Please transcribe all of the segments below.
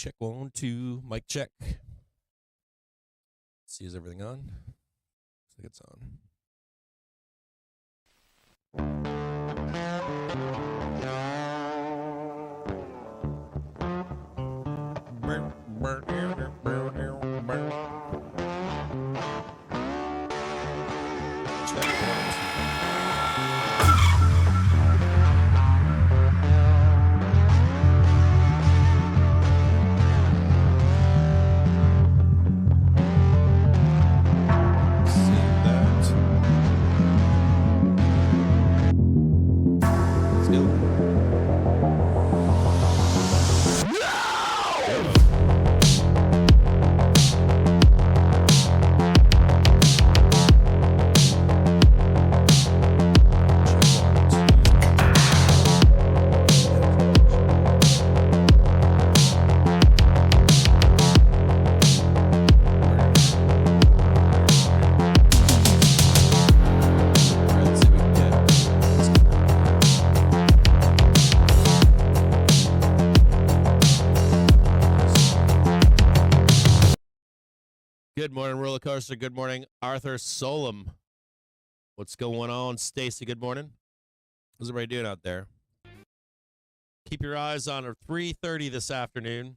check. 1, 2. Mic check. See, is everything on? Looks like it's on. Good morning, Roller Coaster. Good morning, Arthur Solom. What's going on, Stacy? Good morning. How's everybody doing out there? Keep your eyes on a 3:30 this afternoon.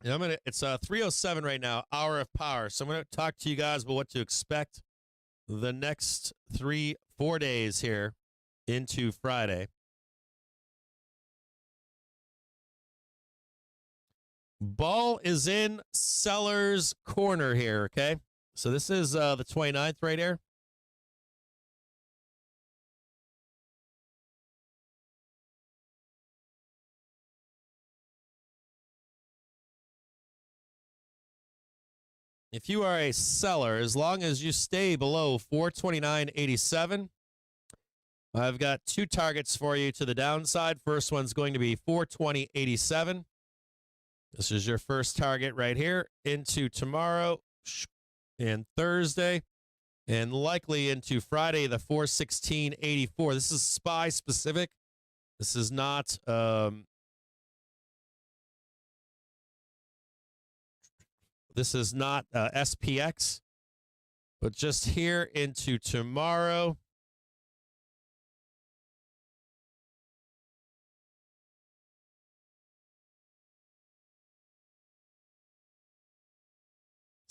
And it's 3:07 right now, hour of power. So I'm going to talk to you guys about what to expect the next 4 days here into Friday. Ball is in seller's corner here, okay? So this is the 29th right here. If you are a seller, as long as you stay below 429.87, I've got two targets for you to the downside. First one's going to be 420.87. This is your first target right here into tomorrow and Thursday, and likely into Friday, the 416.84. This is SPY specific. This is not SPX, but just here into tomorrow.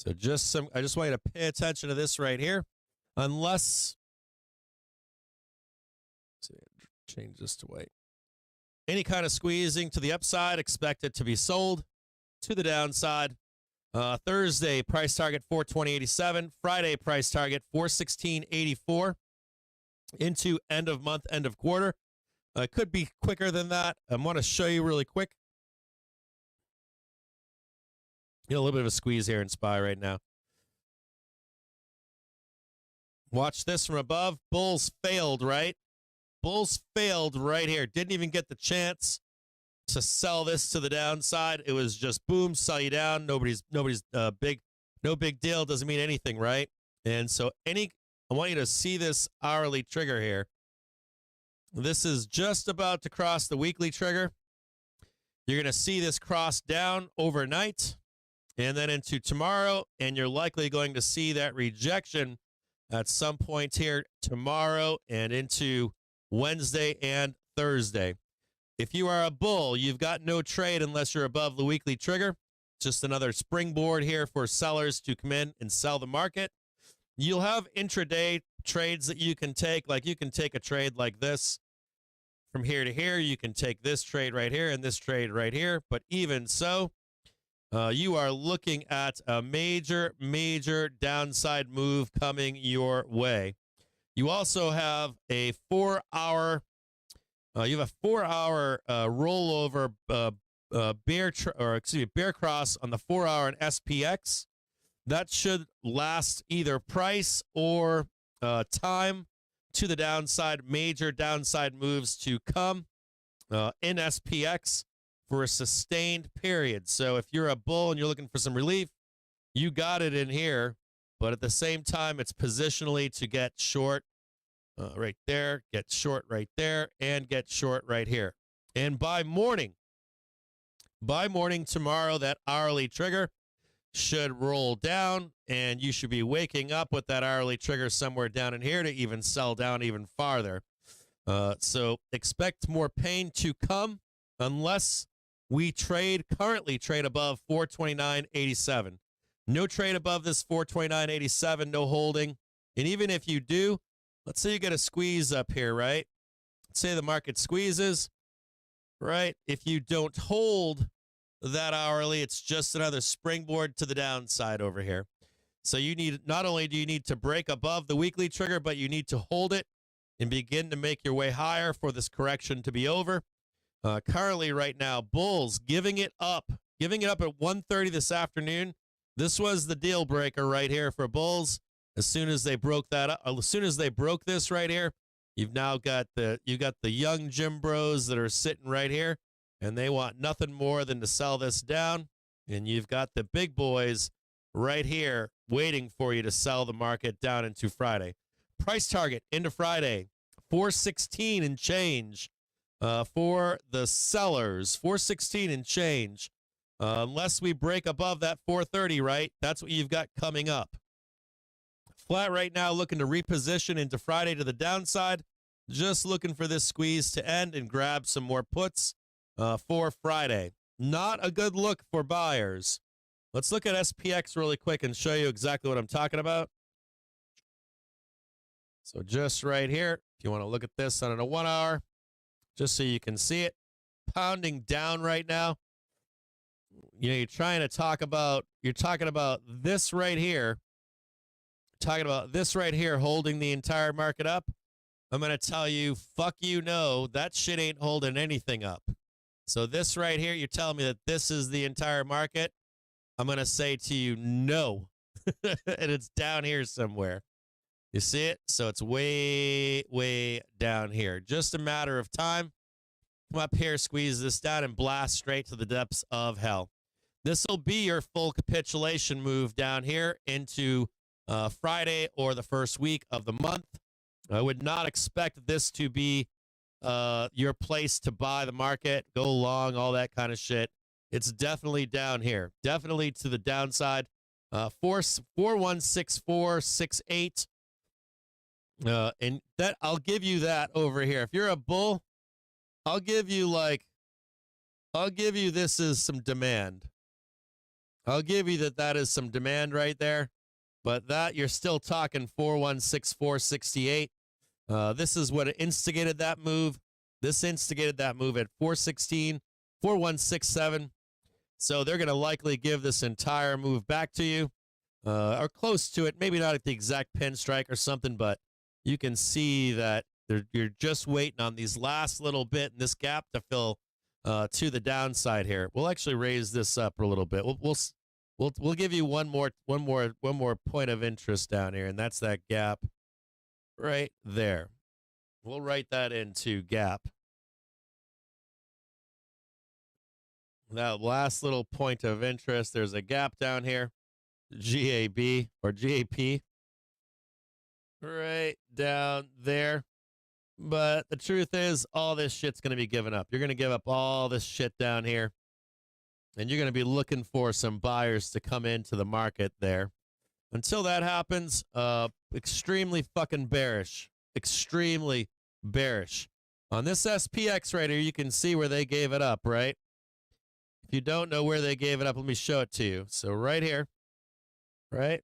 So I just want you to pay attention to this right here. Unless, let's see, change this to white. Any kind of squeezing to the upside, expect it to be sold. To the downside, Thursday, price target 420.87. Friday, price target 416.84. Into end of month, end of quarter. Could be quicker than that. I want to show you really quick. A little bit of a squeeze here in SPY right now. Watch this from above. Bulls failed, right? Bulls failed right here. Didn't even get the chance to sell this to the downside. It was just boom, sell you down. No big deal. Doesn't mean anything, right? And so I want you to see this hourly trigger here. This is just about to cross the weekly trigger. You're going to see this cross down overnight and then into tomorrow, and you're likely going to see that rejection at some point here tomorrow and into Wednesday and Thursday. If you are a bull, you've got no trade unless you're above the weekly trigger. Just another springboard here for sellers to come in and sell the market. You'll have intraday trades that you can take. Like you can take a trade like this from here to here. You can take this trade right here and this trade right here. But even so, you are looking at a major downside move coming your way. You also have a 4-hour rollover bear cross on the 4-hour and SPX. That should last either price or time to the downside. Major downside moves to come in SPX for a sustained period. So if you're a bull and you're looking for some relief, you got it in here. But at the same time, it's positionally to get short right there, get short right there, and get short right here. And by morning, By morning tomorrow, that hourly trigger should roll down, and you should be waking up with that hourly trigger somewhere down in here to even sell down even farther. So expect more pain to come unless we currently trade above 429.87. No trade above this 429.87, no holding. And even if you do, let's say you get a squeeze up here, right? Let's say the market squeezes, right? If you don't hold that hourly, it's just another springboard to the downside over here. So you need, not only do you need to break above the weekly trigger, but you need to hold it and begin to make your way higher for this correction to be over. Currently right now, bulls giving it up at 1:30 this afternoon. This was the deal breaker right here for bulls. As soon as they broke that up, as soon as they broke this right here, you've now got the young gym bros that are sitting right here, and they want nothing more than to sell this down. And you've got the big boys right here waiting for you to sell the market down into Friday. Price target into Friday, 416 and change for the sellers, 416 and change. Unless we break above that 430, right? That's what you've got coming up. Flat right now, looking to reposition into Friday to the downside. Just looking for this squeeze to end and grab some more puts for Friday. Not a good look for buyers. Let's look at SPX really quick and show you exactly what I'm talking about. So just right here, if you want to look at this on a 1 hour, just so you can see it, pounding down right now. You know, you're talking about this right here. Talking about this right here holding the entire market up. I'm going to tell you, fuck you, no, that shit ain't holding anything up. So this right here, you're telling me that this is the entire market. I'm going to say to you, no. And it's down here somewhere. You see it? So it's way, way down here. Just a matter of time. Come up here, squeeze this down, and blast straight to the depths of hell. This will be your full capitulation move down here into Friday or the first week of the month. I would not expect this to be your place to buy the market, go long, all that kind of shit. It's definitely down here, definitely to the downside. 416468. And that I'll give you that over here. If you're a bull, I'll give you this is some demand. I'll give you that is some demand right there. But that you're still talking 416468. This is what instigated that move. This instigated that move at 416, 4167. So they're going to likely give this entire move back to you, or close to it. Maybe not at the exact pin strike or something, but you can see that you're just waiting on these last little bit in this gap to fill to the downside here. We'll actually raise this up a little bit. We'll give you one more point of interest down here, and that's that gap right there. We'll write that into gap. That last little point of interest, there's a gap down here, GAB or GAP, right down there. But the truth is, all this shit's going to be given up. You're going to give up all this shit down here. And you're going to be looking for some buyers to come into the market there. Until that happens, extremely fucking bearish. Extremely bearish. On this SPX right here, you can see where they gave it up, right? If you don't know where they gave it up, let me show it to you. So right here, right?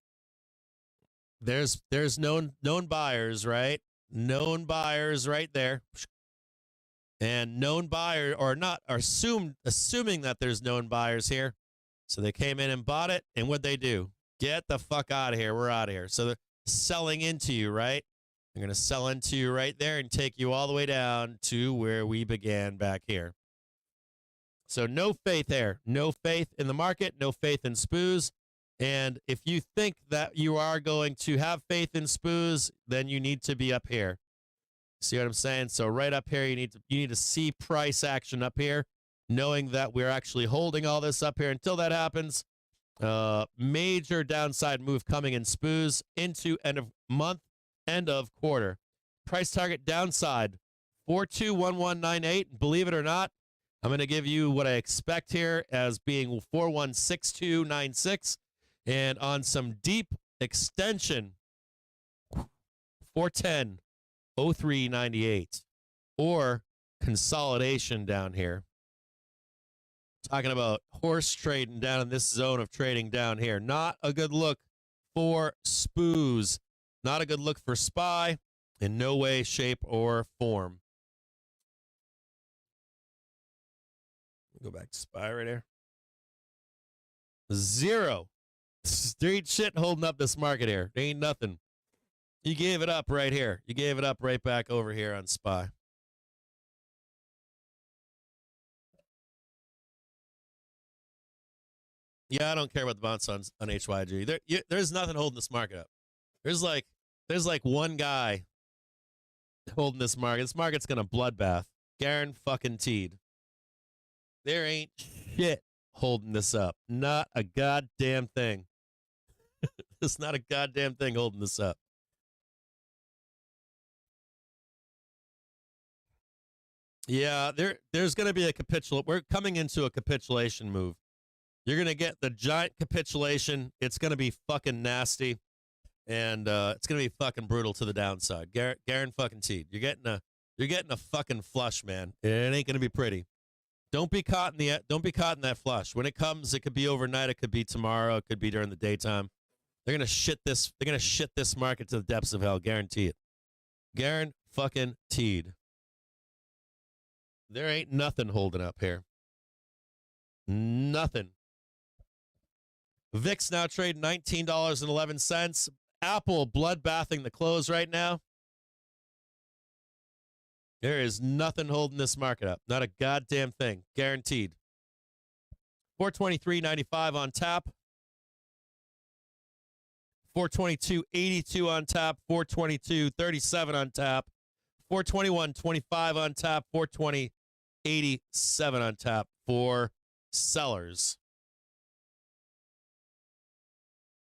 There's known buyers, right? Known buyers right there. And known buyer or not, are assuming that there's known buyers here. So they came in and bought it. And what'd they do? Get the fuck out of here. We're out of here. So they're selling into you, right? They're going to sell into you right there and take you all the way down to where we began back here. So no faith there. No faith in the market. No faith in SPUs. And if you think that you are going to have faith in SPUs, then you need to be up here. See what I'm saying? So right up here, you need to see price action up here, knowing that we're actually holding all this up here. Until that happens, major downside move coming in SPUs into end of month, end of quarter. Price target downside, 421198. Believe it or not, I'm going to give you what I expect here as being 416296. And on some deep extension, 410.0398. Or consolidation down here. Talking about horse trading down in this zone of trading down here. Not a good look for SPOOs. Not a good look for SPY in no way, shape, or form. Go back to SPY right here. Zero. Street shit holding up this market here. There ain't nothing. You gave it up right here. You gave it up right back over here on SPY. Yeah, I don't care about the bounce on HYG. There's nothing holding this market up. There's like one guy holding this market. This market's gonna bloodbath. Guaranteed. There ain't shit holding this up. Not a goddamn thing. There's not a goddamn thing holding this up. Yeah, there's gonna be a capitulation. We're coming into a capitulation move. You're going to get the giant capitulation. It's going to be fucking nasty. And it's going to be fucking brutal to the downside. Guaranteed. You're getting a fucking flush, man. It ain't going to be pretty. Don't be caught in that flush. When it comes, it could be overnight, it could be tomorrow, it could be during the daytime. They're going to shit this market to the depths of hell, guarantee it. Guaranteed. There ain't nothing holding up here. Nothing. VIX now trading $19.11. Apple bloodbathing the close right now. There is nothing holding this market up. Not a goddamn thing. Guaranteed. 423.95 on tap. 422.82 on tap. 422.37 on tap. 421.25 on tap. 420.87 on tap for sellers.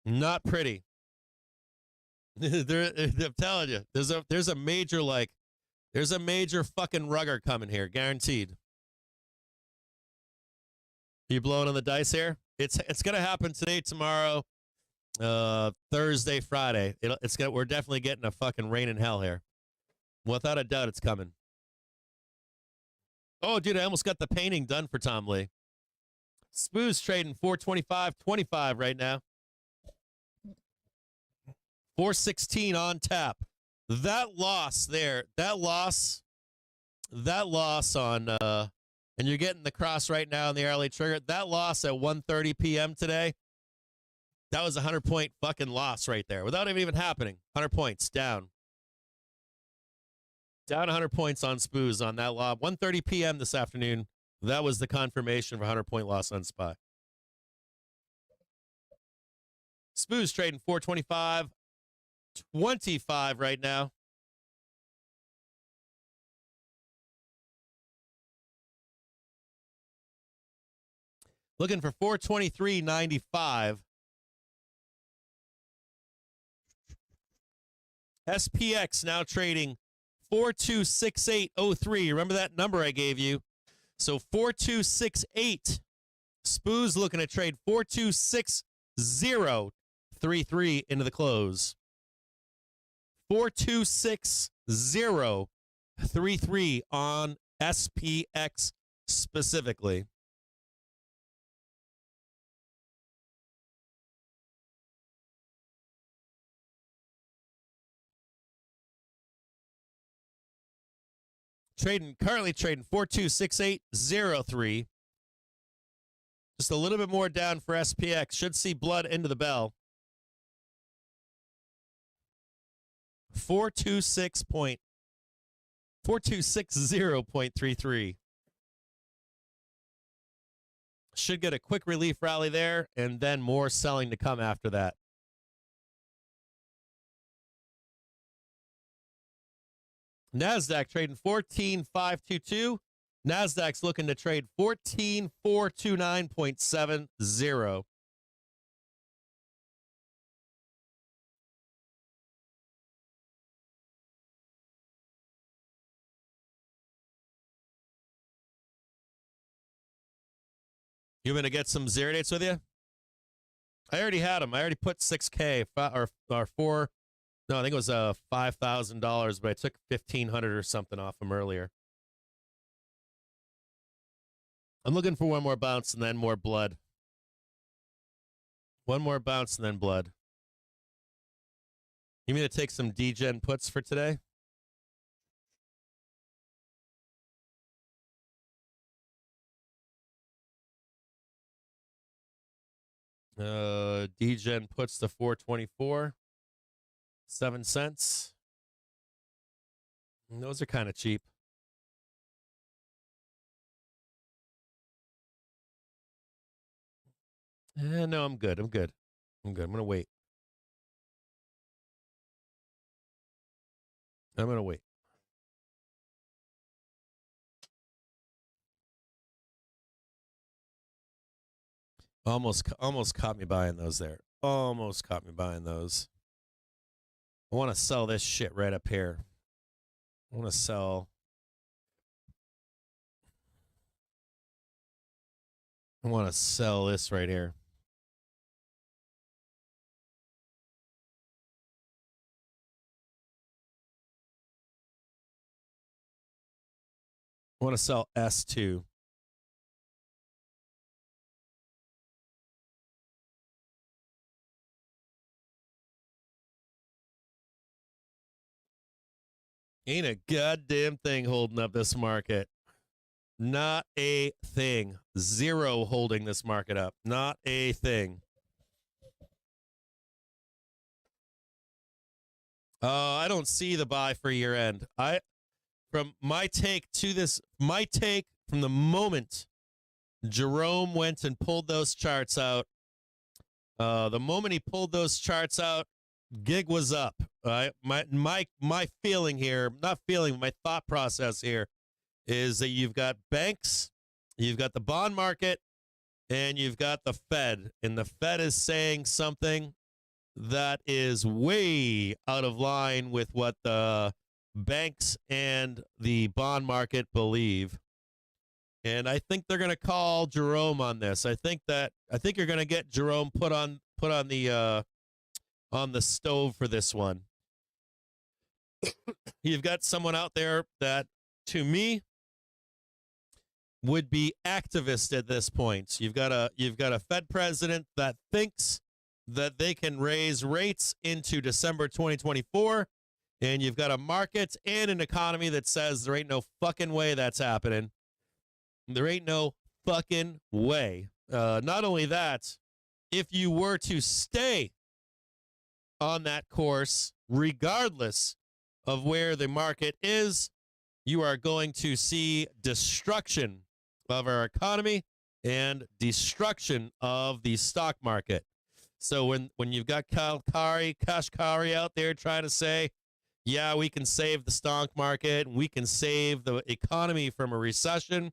Not pretty. I'm telling you, there's a major fucking rugger coming here, guaranteed. Are you blowing on the dice here? It's gonna happen today, tomorrow, Thursday, Friday. We're definitely getting a fucking rain in hell here. Without a doubt, it's coming. Oh, dude, I almost got the painting done for Tom Lee. SPOO's trading 425.25 right now. 416 on tap. That loss on and you're getting the cross right now on the hourly trigger. That loss at 1:30 p.m. today, that was a 100-point fucking loss right there without it even happening. 100 points down. Down 100 points on SPOOs on that loss. 1:30 p.m. this afternoon. That was the confirmation of a 100-point loss on SPY. SPOO's trading 425.25 right now. Looking for 423.95. SPX now trading 4268.03. Remember that number I gave you? So 4268. SPOO's looking to trade 4260.33 into the close. 426.033 on SPX specifically. Currently trading 4268.03. Just a little bit more down for SPX. Should see blood into the bell. 460.33. Should get a quick relief rally there, and then more selling to come after that. NASDAQ trading 14,522. NASDAQ's looking to trade 14,429.70. You want me to get some zero dates with you? I already had them. I already put $6K or four. No, I think it was $5,000, but I took $1,500 or something off them earlier. I'm looking for one more bounce and then more blood. One more bounce and then blood. You mean to take some degen puts for today? Degen puts the 424, 7 cents. And those are kind of cheap. No, I'm good. I'm good. I'm going to wait. I'm going to wait. Almost caught me buying those there. Almost caught me buying those. I want to sell this shit right up here. I want to sell. I want to sell this right here. I want to sell S2. Ain't a goddamn thing holding up this market. Not a thing. Zero holding this market up. Not a thing. I don't see the buy for year end. From my take from the moment Jerome went and pulled those charts out, the moment he pulled those charts out, gig was up. My feeling here, not feeling, my thought process here is that you've got banks, you've got the bond market, and you've got the Fed. And the Fed is saying something that is way out of line with what the banks and the bond market believe. And I think they're going to call Jerome on this. I think you're going to get Jerome put on the stove for this one. You've got someone out there that, to me, would be activist at this point. You've got a Fed president that thinks that they can raise rates into December 2024, and you've got a market and an economy that says there ain't no fucking way that's happening. There ain't no fucking way. Not only that, if you were to stay on that course, regardless of where the market is, you are going to see destruction of our economy and destruction of the stock market. So when you've got Kashkari out there trying to say, yeah, we can save the stock market, we can save the economy from a recession,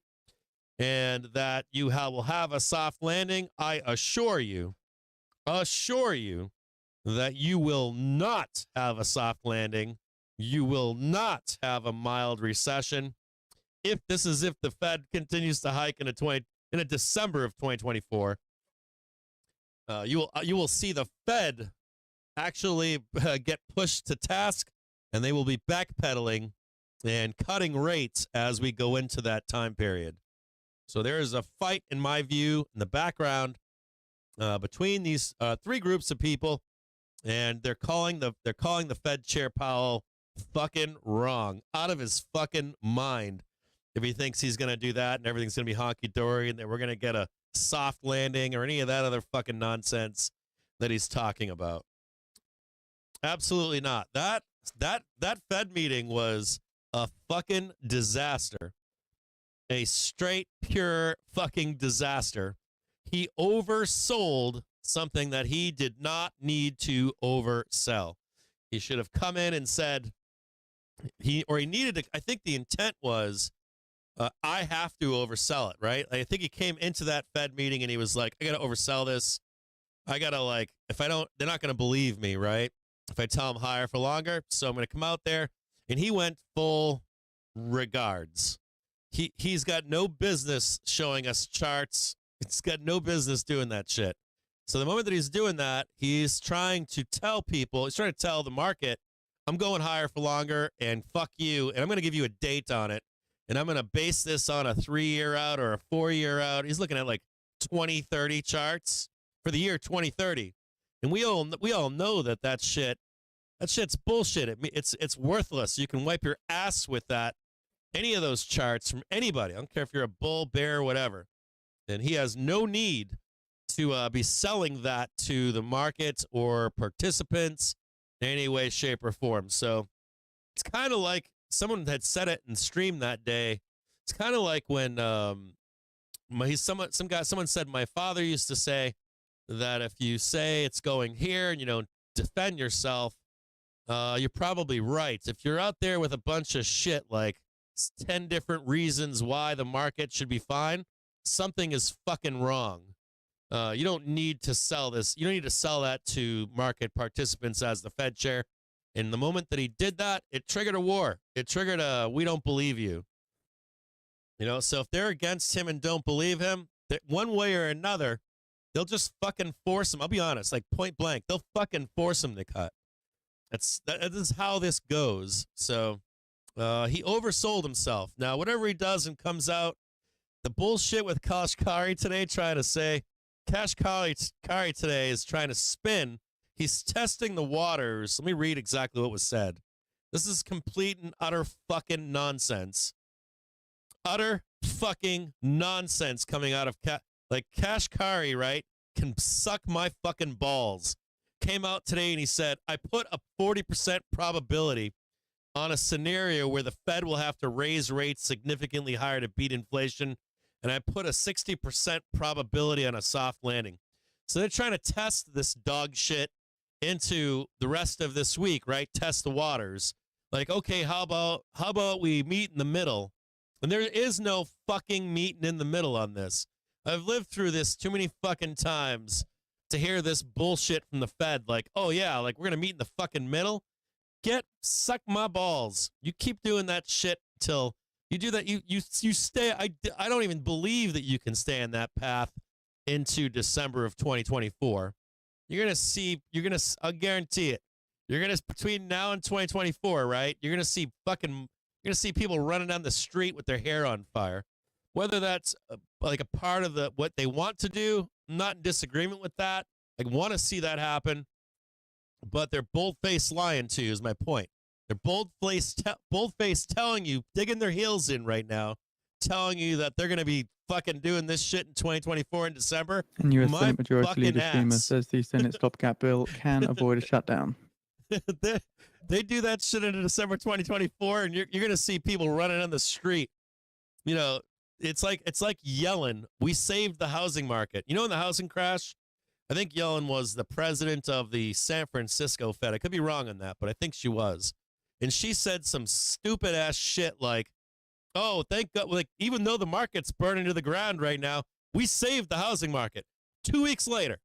and that you will have a soft landing, I assure you that you will not have a soft landing. You will not have a mild recession. If the Fed continues to hike in a December of 2024, you will see the Fed actually get pushed to task, and they will be backpedaling and cutting rates as we go into that time period. So there is a fight, in my view, in the background between these three groups of people, and they're calling the Fed Chair Powell fucking wrong, out of his fucking mind, if he thinks he's going to do that and everything's going to be honky-dory and that we're going to get a soft landing or any of that other fucking nonsense that he's talking about. Absolutely not. That Fed meeting was a fucking disaster. A straight, pure fucking disaster. He oversold something that he did not need to oversell. He should have come in and said, he needed to, I think the intent was, I have to oversell it, right? I think he came into that Fed meeting and he was like, I got to oversell this. I got to, if I don't, they're not going to believe me, right? If I tell them higher for longer. So I'm going to come out there. And he went full regards. He's got no business showing us charts It's got no business doing that shit. So the moment that he's doing that, he's trying to tell people, he's trying to tell the market, I'm going higher for longer and fuck you. And I'm going to give you a date on it. And I'm going to base this on a 3-year out or a 4-year out. He's looking at like 2030 charts for the year 2030. And we all know that shit's bullshit. It's worthless. You can wipe your ass with that. Any of those charts from anybody. I don't care if you're a bull, bear, whatever. And he has no need to be selling that to the market or participants in any way, shape, or form. So it's kind of like someone had said it and streamed that day. It's kind of like when someone said my father used to say that if you say it's going here and you don't defend yourself, you're probably right. If you're out there with a bunch of shit like 10 different reasons why the market should be fine, something is fucking wrong. You don't need to sell this. You don't need to sell that to market participants as the Fed chair. And the moment that he did that, it triggered a war. It triggered a, we don't believe you. You know, so if they're against him and don't believe him, one way or another, they'll just fucking force him. I'll be honest, like point blank, they'll fucking force him to cut. That is how this goes. So he oversold himself. Now, whatever he does and comes out, the bullshit with Kashkari today trying to say, Kashkari today is trying to spin. He's testing the waters. Let me read exactly what was said. This is complete and utter fucking nonsense. Utter fucking nonsense coming out of Kashkari, right? Can suck my fucking balls. Came out today and he said, I put a 40% probability on a scenario where the Fed will have to raise rates significantly higher to beat inflation. And I put a 60% probability on a soft landing. So they're trying to test this dog shit into the rest of this week, right? Test the waters. Like, okay, how about we meet in the middle? And there is no fucking meeting in the middle on this. I've lived through this too many fucking times to hear this bullshit from the Fed. Like, oh yeah, like we're going to meet in the fucking middle. Suck my balls. You keep doing that shit till you do that. You stay. I don't even believe that you can stay on that path into December of 2024. I'll guarantee it. Between now and 2024, right? You're going to see people running down the street with their hair on fire. Whether that's like a part of what they want to do, I'm not in disagreement with that. I want to see that happen. But they're bold-faced lying to you is my point. They're bold-faced telling you, digging their heels in right now, telling you that they're going to be fucking doing this shit in 2024 in December. And U.S. Senate Majority Leader Schumer says the Senate stopgap bill can avoid a shutdown. They do that shit in December 2024, and you're going to see people running on the street. You know, it's like Yellen. We saved the housing market. You know, in the housing crash, I think Yellen was the president of the San Francisco Fed. I could be wrong on that, but I think she was. And she said some stupid ass shit like, oh, thank God, like, even though the market's burning to the ground right now, we saved the housing market. 2 weeks later,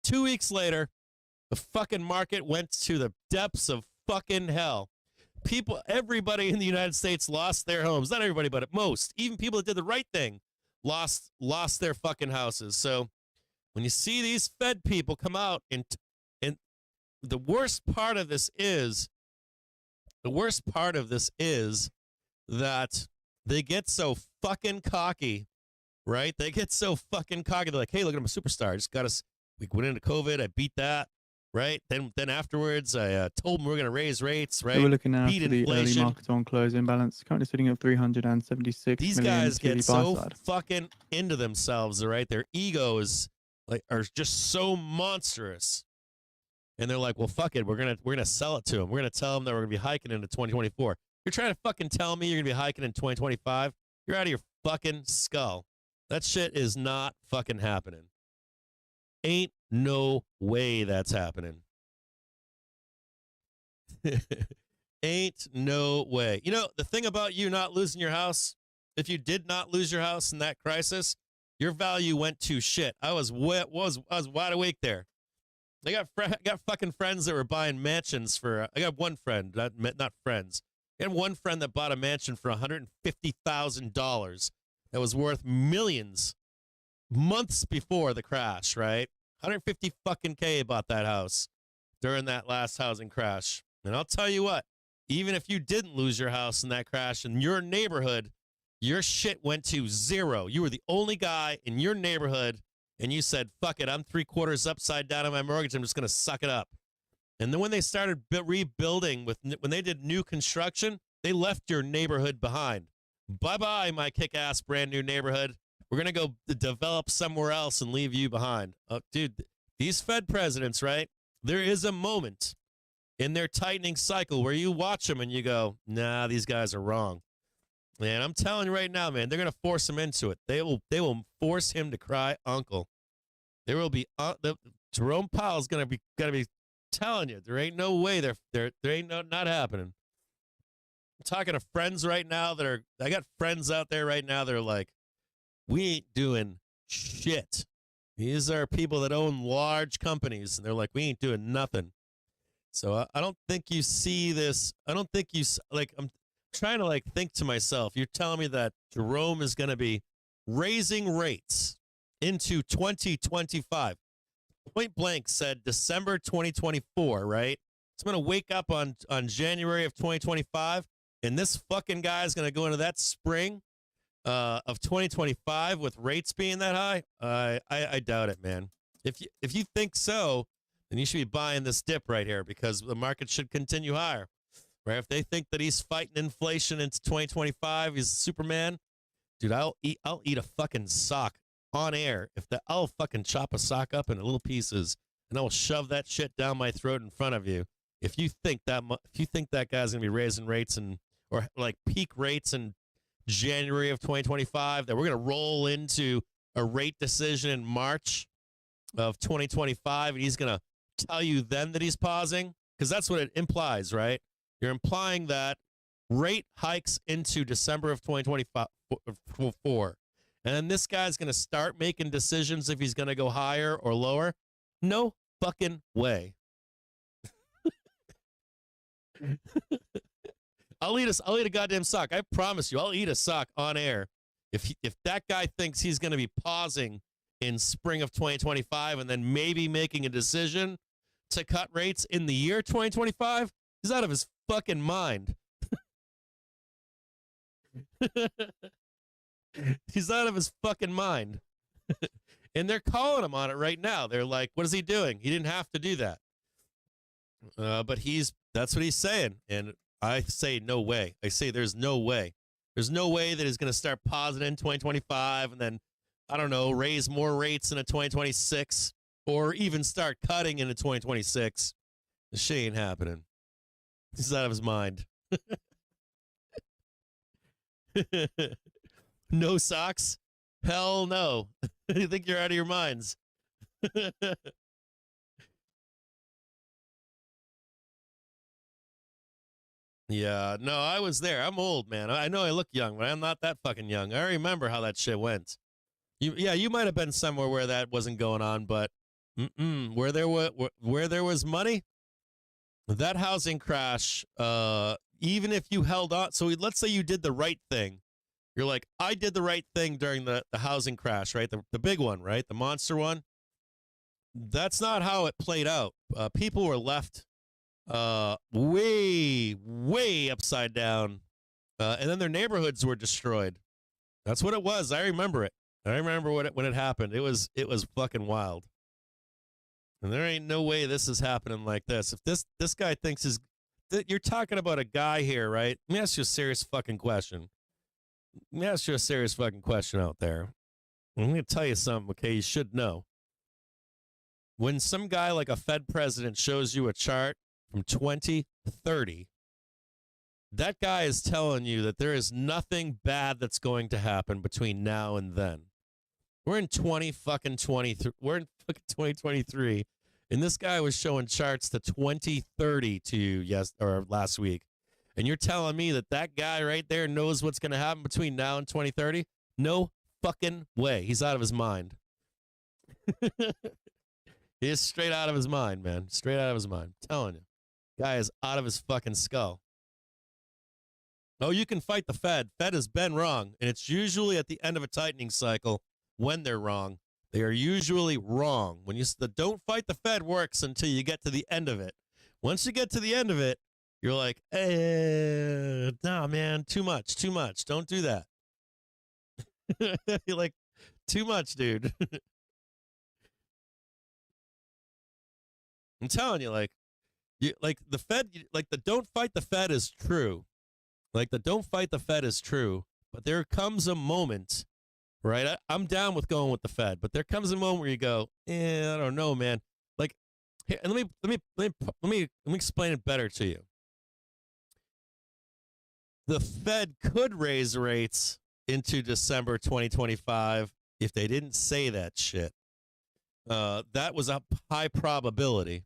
the fucking market went to the depths of fucking hell. Everybody in the United States lost their homes. Not everybody, but at most. Even people that did the right thing lost their fucking houses. So when you see these Fed people come out and the worst part of this is that they get so fucking cocky, right? They get so fucking cocky. They're like, hey, look, I'm a superstar. I just got us. We went into COVID. I beat that, right? Then afterwards, I told them we're going to raise rates, right? So we're looking now at the early market on close imbalance, currently sitting at 376 These million guys get so side. fucking into themselves, right? Their egos are just so monstrous. And they're like, well, fuck it. We're gonna sell it to them. We're gonna tell them that we're gonna be hiking into 2024. You're trying to fucking tell me you're gonna be hiking in 2025? You're out of your fucking skull. That shit is not fucking happening. Ain't no way that's happening. Ain't no way. You know, the thing about you not losing your house, if you did not lose your house in that crisis, your value went to shit. I was wide awake there. I got fucking friends that were buying mansions for. I got one friend, not friends. I had one friend that bought a mansion for $150,000 that was worth millions. months before the crash, right? 150 fucking K bought that house during that last housing crash. And I'll tell you what, even if you didn't lose your house in that crash in your neighborhood, your shit went to zero. You were the only guy in your neighborhood, and you said, fuck it, I'm 3/4 upside down on my mortgage. I'm just going to suck it up. And then when they started rebuilding, when they did new construction, they left your neighborhood behind. Bye-bye, my kick-ass brand new neighborhood. We're going to go develop somewhere else and leave you behind. Dude, these Fed presidents, right? There is a moment in their tightening cycle where you watch them and you go, nah, these guys are wrong. Man, I'm telling you right now, man, they're going to force him into it. They will force him to cry uncle. There will be Jerome Powell's going to be telling you, there ain't no way there ain't not happening. I'm talking to friends right now I got friends out there right now that are like, we ain't doing shit. These are people that own large companies, and they're like, we ain't doing nothing. So I don't think you see this. I don't think you, like, I'm trying to, like, think to myself, you're telling me that Jerome is going to be raising rates into 2025. Point blank said December 2024, right? It's going to wake up on January of 2025, and this fucking guy is going to go into that spring of 2025 with rates being that high. I doubt it, man. If you think so, then you should be buying this dip right here, because the market should continue higher. Right? If they think that he's fighting inflation into 2025, he's Superman, dude. I'll eat a fucking sock on air. I'll fucking chop a sock up into little pieces, and I'll shove that shit down my throat in front of you. If you think that guy's gonna be raising rates or like peak rates in January of 2025, that we're gonna roll into a rate decision in March of 2025, and he's gonna tell you then that he's pausing, because that's what it implies, right? You're implying that rate hikes into December of 2024. And then this guy's going to start making decisions if he's going to go higher or lower. No fucking way. I'll eat a goddamn sock. I promise you, I'll eat a sock on air. If that guy thinks he's going to be pausing in spring of 2025 and then maybe making a decision to cut rates in the year 2025, he's out of his fucking mind. He's out of his fucking mind. And they're calling him on it right now. They're like, what is he doing? He didn't have to do that. But that's what he's saying. And I say no way. I say there's no way. There's no way that he's going to start pausing in 2025 and then, I don't know, raise more rates in a 2026 or even start cutting into 2026. This shit ain't happening. He's out of his mind. No socks? Hell no. You think you're out of your minds. Yeah, no, I was there. I'm old, man. I know I look young, but I'm not that fucking young. I remember how that shit went. You might have been somewhere where that wasn't going on, but where there was money, that housing crash, even if you held on, so let's say you did the right thing. You're like, I did the right thing during the housing crash, right? The big one, right? The monster one. That's not how it played out. People were left way, way upside down. And then their neighborhoods were destroyed. That's what it was. I remember it. I remember when it happened. It was fucking wild. And there ain't no way this is happening like this. If this guy thinks you're talking about a guy here, right? Let me ask you a serious fucking question. Let me ask you a serious fucking question out there. I'm going to tell you something, okay? You should know. When some guy like a Fed president shows you a chart from 2030, that guy is telling you that there is nothing bad that's going to happen between now and then. We're in 2023. We're in fucking 2023, and this guy was showing charts to 2030 to you last week. And you're telling me that guy right there knows what's going to happen between now and 2030? No fucking way. He's out of his mind. He is straight out of his mind, man. Straight out of his mind. I'm telling you. Guy is out of his fucking skull. Oh, you can fight the Fed. Fed has been wrong. And it's usually at the end of a tightening cycle when they're wrong. They are usually wrong. When the don't fight the Fed works until you get to the end of it. Once you get to the end of it, you're like, nah, man, too much. Don't do that. You're like, too much, dude. I'm telling you, like the Fed, like the don't fight the Fed is true. Like the don't fight the Fed is true. But there comes a moment, right? I'm down with going with the Fed, but there comes a moment where you go, I don't know, man. Like, here, and let me explain it better to you. The Fed could raise rates into December 2025 if they didn't say that shit. That was a high probability.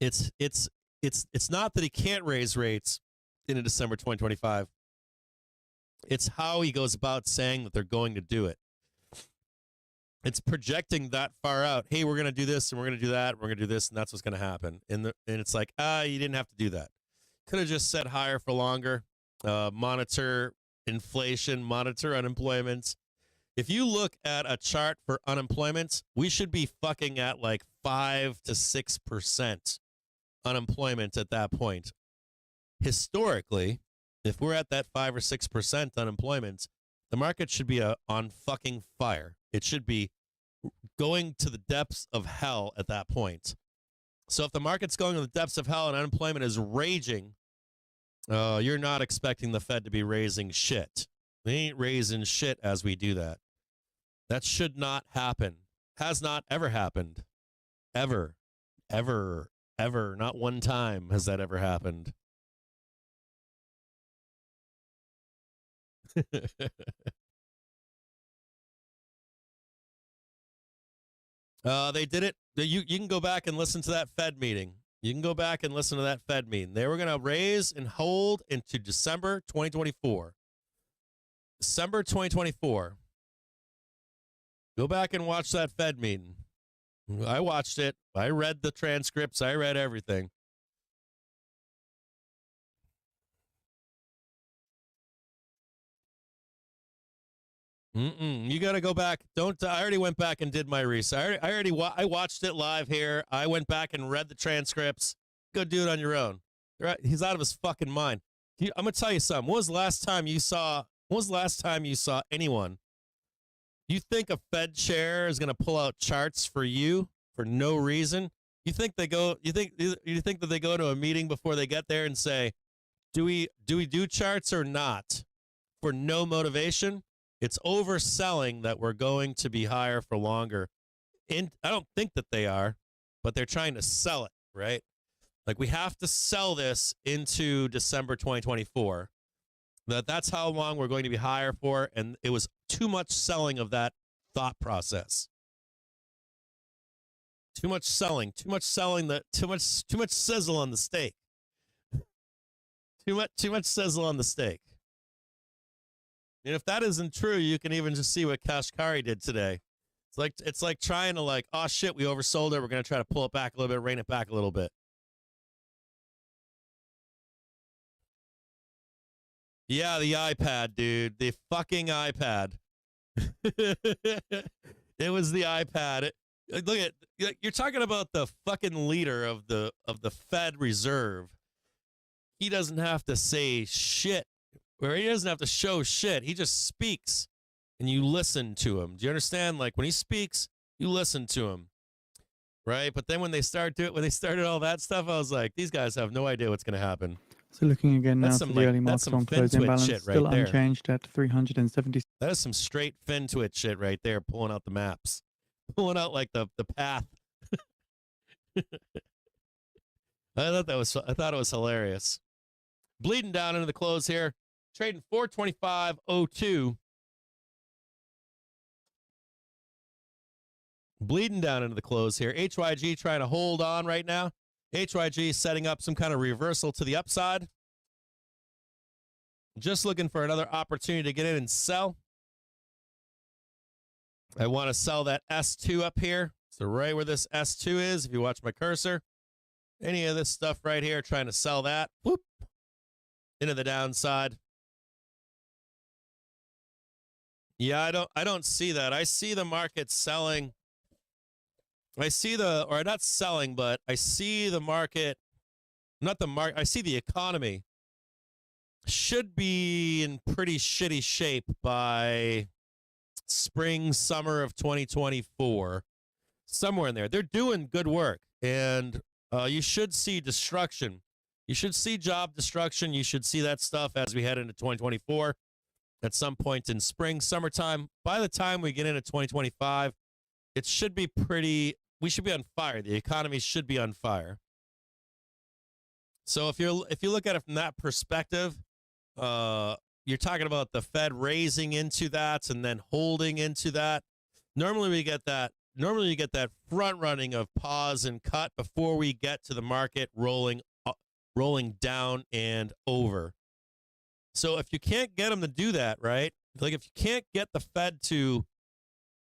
It's not that he can't raise rates into December 2025. It's how he goes about saying that they're going to do it. It's projecting that far out. Hey, we're going to do this and we're going to do that. We're going to do this and that's what's going to happen. And it's like, you didn't have to do that. Could have just said higher for longer. Monitor inflation, monitor unemployment. If you look at a chart for unemployment, we should be fucking at like 5 to 6% unemployment at that point. Historically, if we're at that 5 or 6% unemployment, the market should be on fucking fire. It should be going to the depths of hell at that point. So if the market's going to the depths of hell and unemployment is raging, you're not expecting the Fed to be raising shit. They ain't raising shit as we do that. That should not happen. Has not ever happened. Ever. Ever. Ever. Not one time has that ever happened. They did it. You can go back and listen to that Fed meeting. You can go back and listen to that Fed meeting. They were going to raise and hold into December 2024. December 2024. Go back and watch that Fed meeting. I watched it. I read the transcripts. I read everything. You got to go back. I already went back and did my research. I watched it live here. I went back and read the transcripts. Go do it on your own. Right? He's out of his fucking mind. I'm going to tell you something. When was the last time you saw anyone? You think a Fed chair is going to pull out charts for you for no reason? You think that they go to a meeting before they get there and say, do we do charts or not? For no motivation? It's overselling that we're going to be higher for longer. And I don't think that they are, but they're trying to sell it, right? Like we have to sell this into December 2024. That's how long we're going to be higher for, and it was too much selling of that thought process. Too much selling, too much sizzle on the steak. Too much sizzle on the steak. And if that isn't true, you can even just see what Kashkari did today. It's like trying to oh shit, we oversold it. We're going to try to pull it back a little bit, rein it back a little bit. Yeah, the iPad, dude. The fucking iPad. It was the iPad. You're talking about the fucking leader of the Fed Reserve. He doesn't have to say shit. Where he doesn't have to show shit. He just speaks and you listen to him. Do you understand? Like when he speaks, you listen to him. Right? But then when they started all that stuff, I was like, these guys have no idea what's going to happen. So looking again now to the early market on closing balance, still unchanged at 370. That is some straight FinTwit shit right there, pulling out the maps. Pulling out like the path. I thought it was hilarious. Bleeding down into the close here. Trading 425.02. Bleeding down into the close here. HYG trying to hold on right now. HYG setting up some kind of reversal to the upside. Just looking for another opportunity to get in and sell. I want to sell that S2 up here. So right where this S2 is, if you watch my cursor. Any of this stuff right here, trying to sell that. Whoop. Into the downside. Yeah, I don't see that. I see the market selling. I see or not selling, but I see the market, not the market, I see the economy should be in pretty shitty shape by spring, summer of 2024, somewhere in there. They're doing good work, and you should see destruction. You should see job destruction. You should see that stuff as we head into 2024 at some point in spring, summertime. By the time we get into 2025, it should be we should be on fire. The economy should be on fire. So if you look at it from that perspective, you're talking about the Fed raising into that and then holding into that. Normally you get that front running of pause and cut before we get to the market rolling down and over. So if you can't get them to do that, right? Like if you can't get the Fed to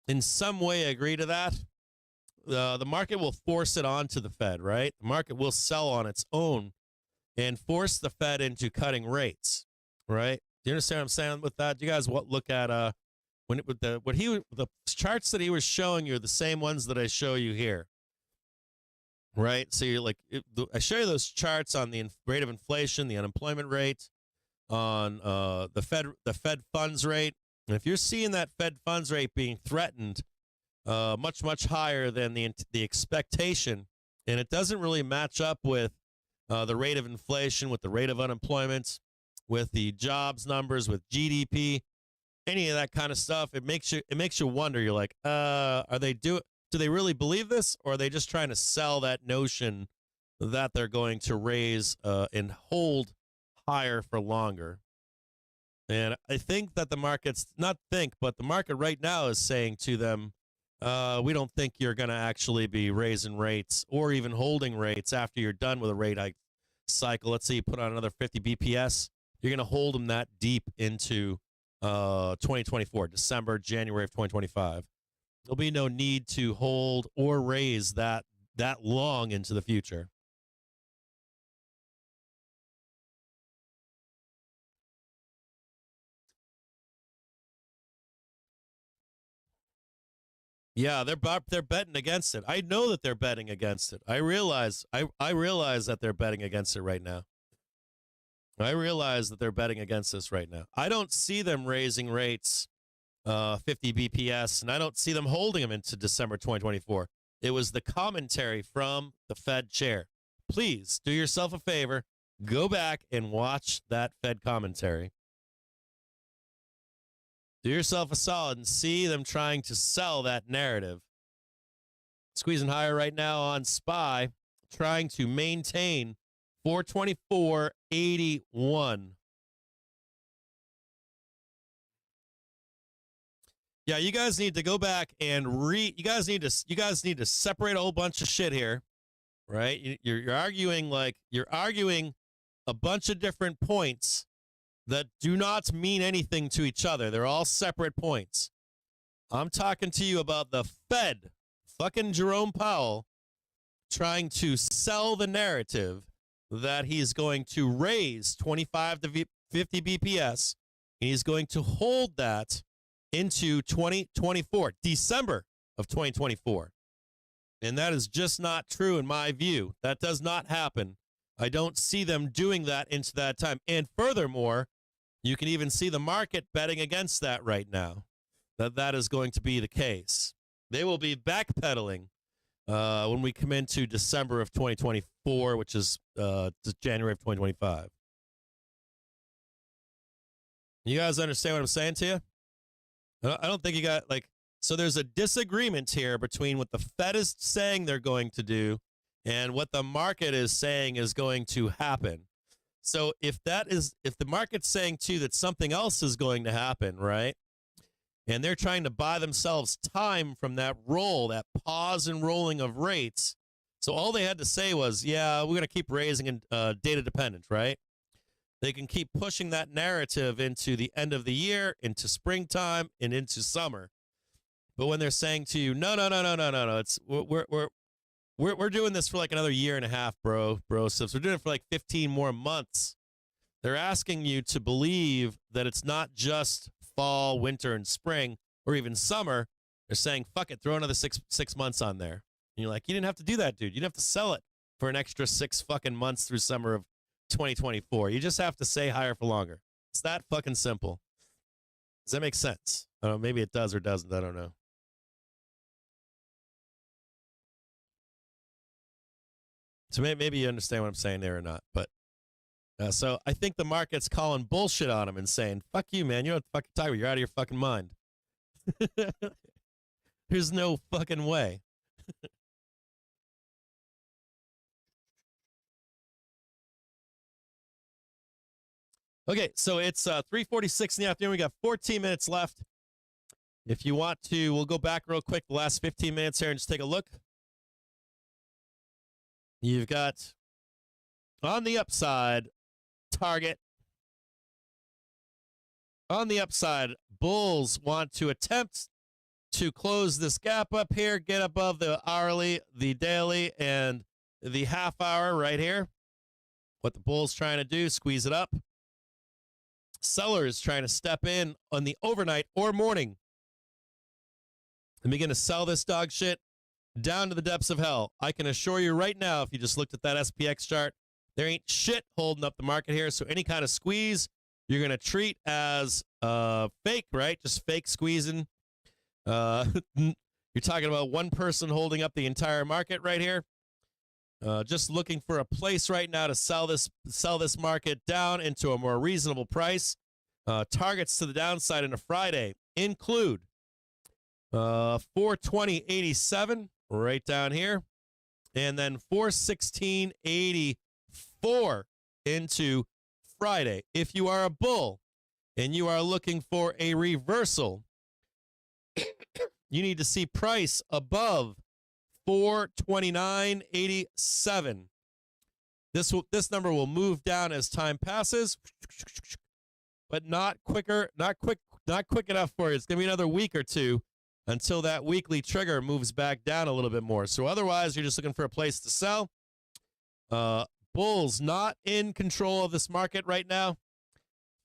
in some way agree to that, the market will force it onto the Fed, right? The market will sell on its own and force the Fed into cutting rates, right? Do you understand what I'm saying with that? Do you guys look at the charts that he was showing you are the same ones that I show you here, right? So you're like, I show you those charts on the rate of inflation, the unemployment rate, on the Fed funds rate, and if you're seeing that Fed funds rate being threatened much higher than the expectation, and it doesn't really match up with the rate of inflation, with the rate of unemployment, with the jobs numbers, with GDP, any of that kind of stuff, it makes you wonder. You're like, do they really believe this, or are they just trying to sell that notion that they're going to raise and hold higher for longer? And I think that the market right now is saying to them, we don't think you're going to actually be raising rates or even holding rates after you're done with a rate hike cycle. Let's say you put on another 50 BPS. You're going to hold them that deep into 2024, December, January of 2025. There'll be no need to hold or raise that long into the future. Yeah, they're betting against it. I know that they're betting against it. I realize that they're betting against it right now. I realize that they're betting against this right now. I don't see them raising rates 50 BPS, and I don't see them holding them into December 2024. It was the commentary from the Fed chair. Please do yourself a favor. Go back and watch that Fed commentary. Do yourself a solid and see them trying to sell that narrative. Squeezing higher right now on SPY, trying to maintain 424.81. Yeah, you guys need to go back and you guys need to separate a whole bunch of shit here, right? You're arguing a bunch of different points that do not mean anything to each other. They're all separate points. I'm talking to you about the Fed, fucking Jerome Powell, trying to sell the narrative that he's going to raise 25 to 50 BPS, and he's going to hold that into 2024, December of 2024. And that is just not true in my view. That does not happen. I don't see them doing that into that time. And furthermore, you can even see the market betting against that right now, that is going to be the case. They will be backpedaling when we come into December of 2024, which is January of 2025. You guys understand what I'm saying to you? I don't think you got, so there's a disagreement here between what the Fed is saying they're going to do and what the market is saying is going to happen. So if the market's saying too that something else is going to happen, right? And they're trying to buy themselves time from that pause and rolling of rates. So all they had to say was, yeah, we're going to keep raising data dependent, right? They can keep pushing that narrative into the end of the year, into springtime, and into summer. But when they're saying to you, no, it's we're doing this for like another year and a half, bro. So we're doing it for like 15 more months. They're asking you to believe that it's not just fall, winter, and spring, or even summer, they're saying, fuck it, throw another six months on there. And you're like, you didn't have to do that, dude. You didn't have to sell it for an extra 6 fucking months through summer of 2024. You just have to say higher for longer. It's that fucking simple. Does that make sense? I don't know, maybe it does or doesn't. I don't know. So maybe you understand what I'm saying there or not. But so I think the market's calling bullshit on him and saying, fuck you, man. You're not fucking talking about. You're out of your fucking mind. There's no fucking way. Okay, so it's 3:46 in the afternoon. We got 14 minutes left. If you want to, we'll go back real quick the last 15 minutes here and just take a look. You've got on the upside, Target. On the upside, bulls want to attempt to close this gap up here, get above the hourly, the daily, and the half hour right here. What the bull's trying to do, squeeze it up. Sellers trying to step in on the overnight or morning and begin to sell this dog shit down to the depths of hell. I can assure you right now, if you just looked at that SPX chart, there ain't shit holding up the market here. So any kind of squeeze, you're going to treat as fake, right? Just fake squeezing. You're talking about one person holding up the entire market right here. Just looking for a place right now to sell this market down into a more reasonable price. Targets to the downside in a Friday include 420.87 right down here, and then 416.84 into Friday. If you are a bull and you are looking for a reversal, you need to see price above 429.87. This number will move down as time passes, but not quick enough for you. It's going to be another week or two until that weekly trigger moves back down a little bit more. So otherwise, you're just looking for a place to sell. Bulls not in control of this market right now.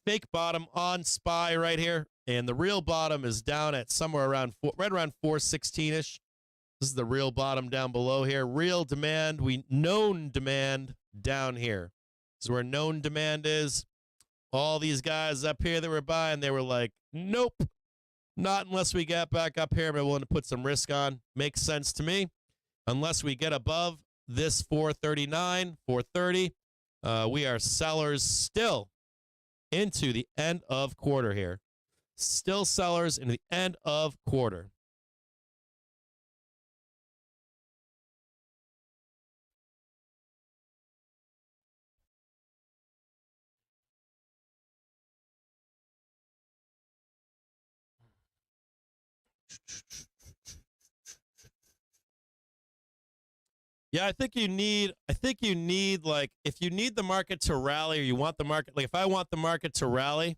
Fake bottom on SPY right here, and the real bottom is down at somewhere around right around 416-ish. This is the real bottom down below here. Real demand, known demand down here. This is where known demand is. All these guys up here that were buying, they were like, nope, not unless we get back up here. I'm willing to put some risk on. Makes sense to me. Unless we get above this 439, 430, we are sellers still into the end of quarter here. Still sellers into the end of quarter. Yeah, I think you need like, if you need the market to rally, or you want the market, like if I want the market to rally,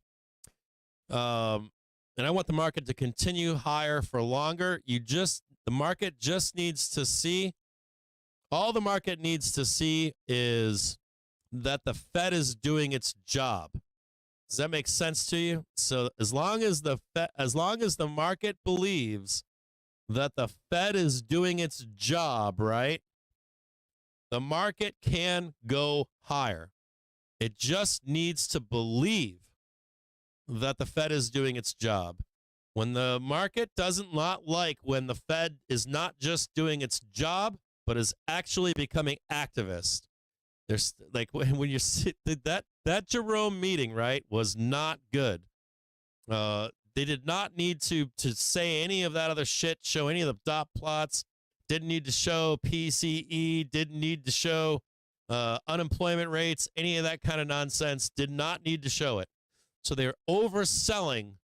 and I want the market to continue higher for longer, the market just needs to see, all the market needs to see is that the Fed is doing its job. Does that make sense to you? So as long as the market believes that the Fed is doing its job, right? The market can go higher. It just needs to believe that the Fed is doing its job. When the market doesn't not like when the Fed is not just doing its job, but is actually becoming activist. There's like when you sit that Jerome meeting, right, was not good. They did not need to say any of that other shit, show any of the dot plots. Didn't need to show PCE, didn't need to show unemployment rates, any of that kind of nonsense. Did not need to show it. So they're overselling.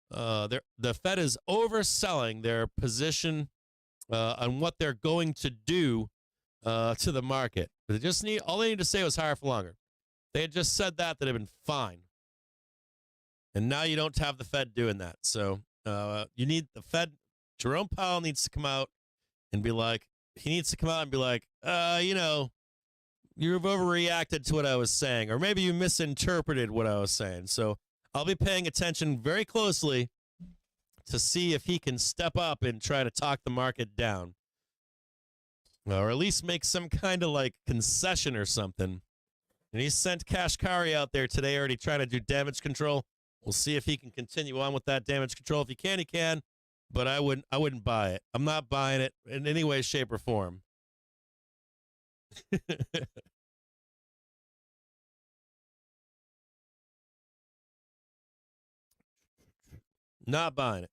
The Fed is overselling their position on what they're going to do to the market. They just all they need to say was higher for longer. They had just said that have been fine. And now you don't have the Fed doing that. So you need the Fed. Jerome Powell needs to come out and be like, you've overreacted to what I was saying, or maybe you misinterpreted what I was saying. So I'll be paying attention very closely to see if he can step up and try to talk the market down. Or at least make some kind of like concession or something. And he sent Kashkari out there today already trying to do damage control. We'll see if he can continue on with that damage control. If he can, he can. But I wouldn't buy it. I'm not buying it in any way, shape, or form. Not buying it.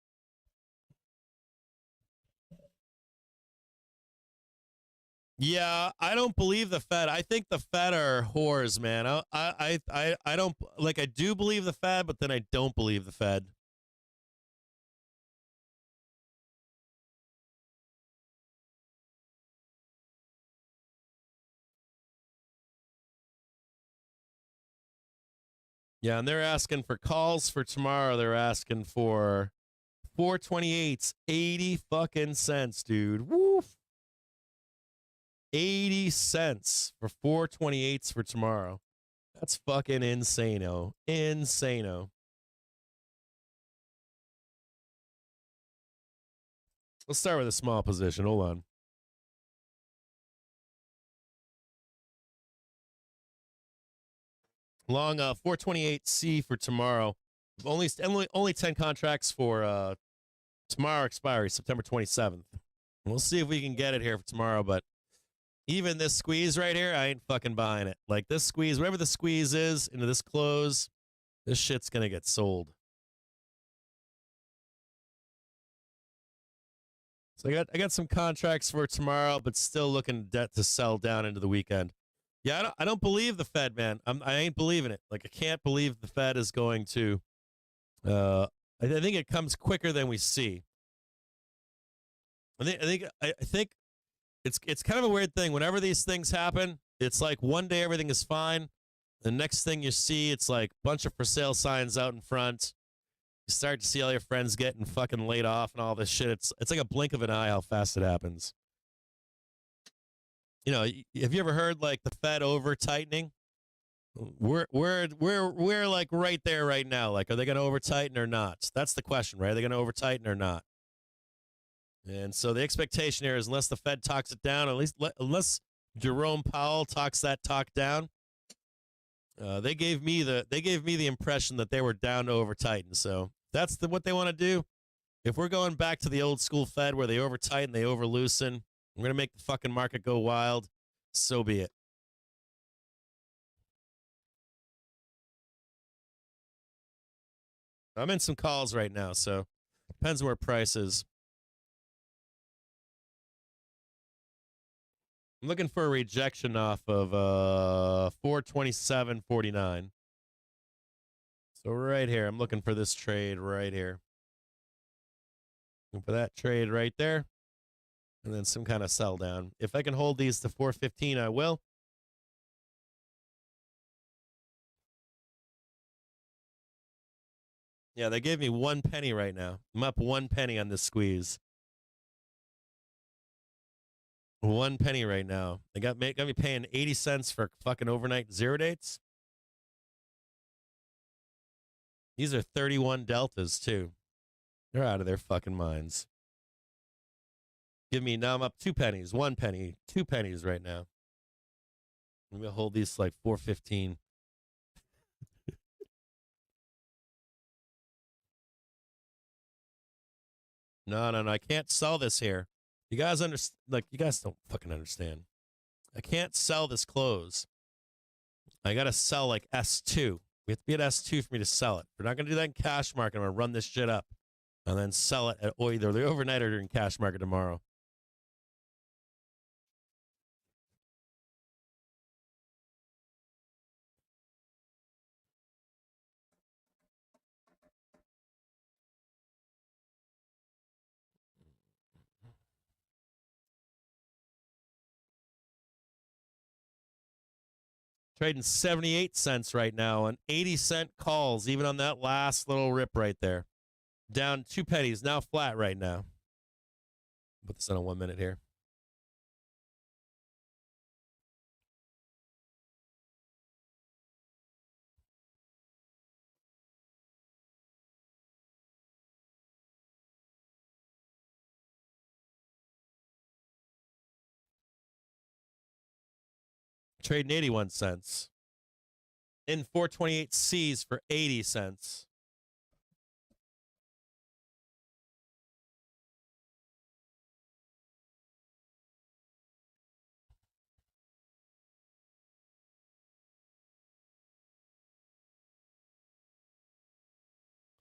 Yeah, I don't believe the Fed. I think the Fed are whores, man. I don't like. I do believe the Fed, but then I don't believe the Fed. Yeah, and they're asking for calls for tomorrow. They're asking for 428s, 80 fucking cents, dude. Woof. 80 cents for 428s for tomorrow. That's fucking insano. Insano. Let's start with a small position. Hold on. Long 428C for tomorrow. Only 10 contracts for tomorrow expiry, September 27th. We'll see if we can get it here for tomorrow, but even this squeeze right here, I ain't fucking buying it. Like this squeeze, whatever the squeeze is into this close, this shit's going to get sold. So I got some contracts for tomorrow, but still looking to sell down into the weekend. Yeah, I don't believe the Fed, man. I ain't believing it. Like I can't believe the Fed is going to. I think it comes quicker than we see. I think it's kind of a weird thing. Whenever these things happen, it's like one day everything is fine. The next thing you see, it's like a bunch of for sale signs out in front. You start to see all your friends getting fucking laid off and all this shit. It's like a blink of an eye how fast it happens. You know, have you ever heard like the Fed over tightening? We're like right there right now. Like, are they going to over tighten or not? That's the question, right? Are they going to over tighten or not? And so the expectation here is unless the Fed talks it down, at least unless Jerome Powell talks that talk down, they gave me the impression that they were down to over tighten. So that's what they want to do. If we're going back to the old school Fed where they over tighten, they over loosen, we're going to make the fucking market go wild. So be it. I'm in some calls right now, so depends where price is. I'm looking for a rejection off of 427.49. So right here, I'm looking for this trade right here. Looking for that trade right there. And then some kind of sell down. If I can hold these to 415, I will. Yeah, they gave me 1 penny right now. I'm up 1 penny on this squeeze. 1 penny right now. They got me paying 80 cents for fucking overnight zero dates. These are 31 deltas too. They're out of their fucking minds. Now I'm up 2 pennies, 1 penny, 2 pennies right now. I'm going to hold these like 415. No, I can't sell this here. You guys you guys don't fucking understand. I can't sell this close. I got to sell like S2. We have to be at S2 for me to sell it. We're not going to do that in cash market. I'm going to run this shit up and then sell it at either the overnight or in cash market tomorrow. Trading 78 cents right now on 80-cent calls, even on that last little rip right there. Down 2 pennies, now flat right now. Put this on a 1 minute here. Trading 81 cents. In 428Cs for 80 cents.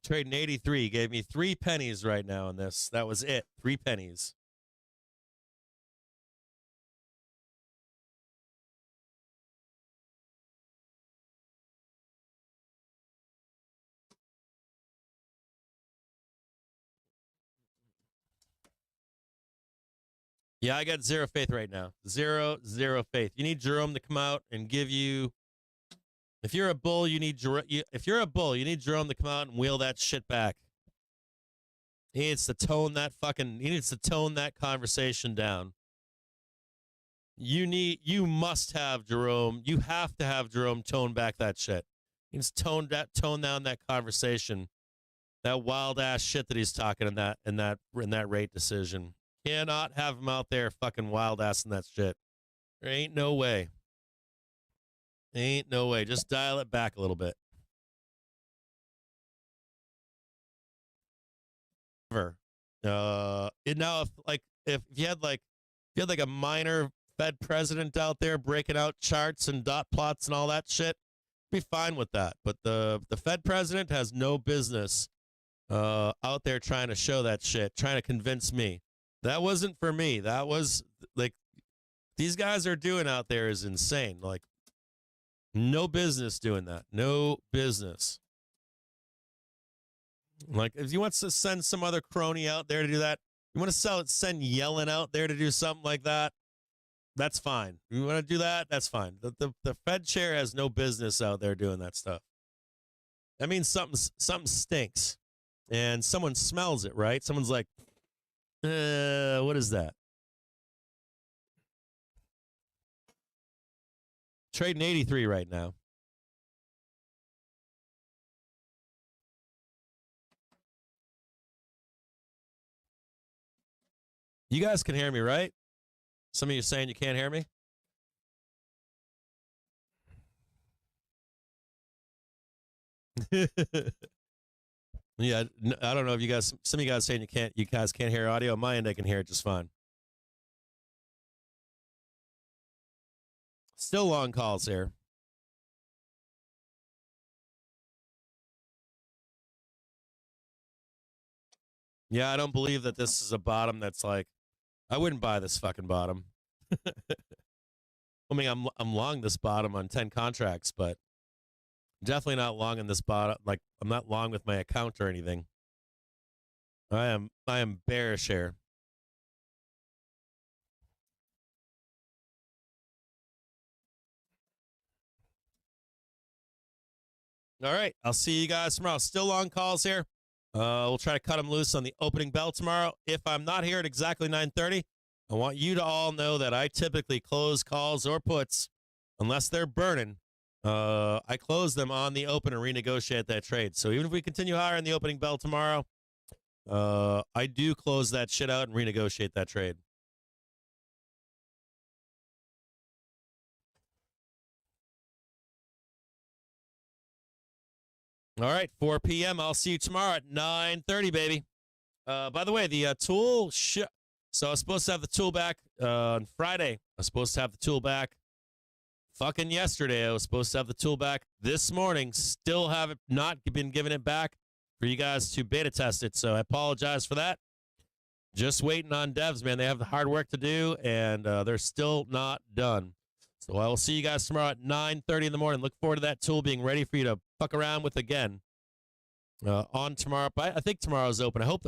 Trading 83 gave me 3 pennies right now on this. That was it. 3 pennies. Yeah, I got zero faith right now. Zero faith. You need Jerome to come out and give you. If you're a bull, you need Jerome. If you're a bull, you need Jerome to come out and wheel that shit back. He needs to tone that He needs to tone that conversation down. You must have Jerome. You have to have Jerome tone back that shit. He needs to tone down that conversation, that wild ass shit that he's talking in that rate decision. Cannot have him out there fucking wild assing that shit. There ain't no way. Ain't no way. Just dial it back a little bit. Now, if you had a minor Fed president out there breaking out charts and dot plots and all that shit, be fine with that. But the Fed president has no business out there trying to show that shit, trying to convince me. That wasn't for me. That was like these guys are doing out there is insane. Like, no business doing that. No business. Like, if you want to send some other crony out there to do that, you want to send Yellen out there to do something like that, that's fine. You want to do that, that's fine. The Fed chair has no business out there doing that stuff. That means something stinks. And someone smells it, right? Someone's like, what is that? Trading 83 right now. You guys can hear me, right? Some of you saying you can't hear me? Yeah, I don't know if you guys, some of you guys saying you guys can't hear audio. On my end, I can hear it just fine. Still long calls here. Yeah, I don't believe that this is a bottom that's like, I wouldn't buy this fucking bottom. I mean, I'm long this bottom on 10 contracts, but definitely not long in this bottom. Like, I'm not long with my account or anything. I am bearish here. All right, I'll see you guys tomorrow. Still long calls here. We'll try to cut them loose on the opening bell tomorrow. If I'm not here at exactly 9:30, I want you to all know that I typically close calls or puts unless they're burning. I close them on the open and renegotiate that trade. So even if we continue higher in the opening bell tomorrow, I do close that shit out and renegotiate that trade. All right, 4 p.m. I'll see you tomorrow at 9:30, baby. By the way, the tool, so I was supposed to have the tool back on Friday. I was supposed to have the tool back fucking yesterday. I was supposed to have the tool back this morning. Still have it not been given it back for you guys to beta test it. So I apologize for that. Just waiting on devs, man. They have the hard work to do, and they're still not done. So I will see you guys tomorrow at 9:30 in the morning. Look forward to that tool being ready for you to fuck around with again on tomorrow. I think tomorrow's open. I hope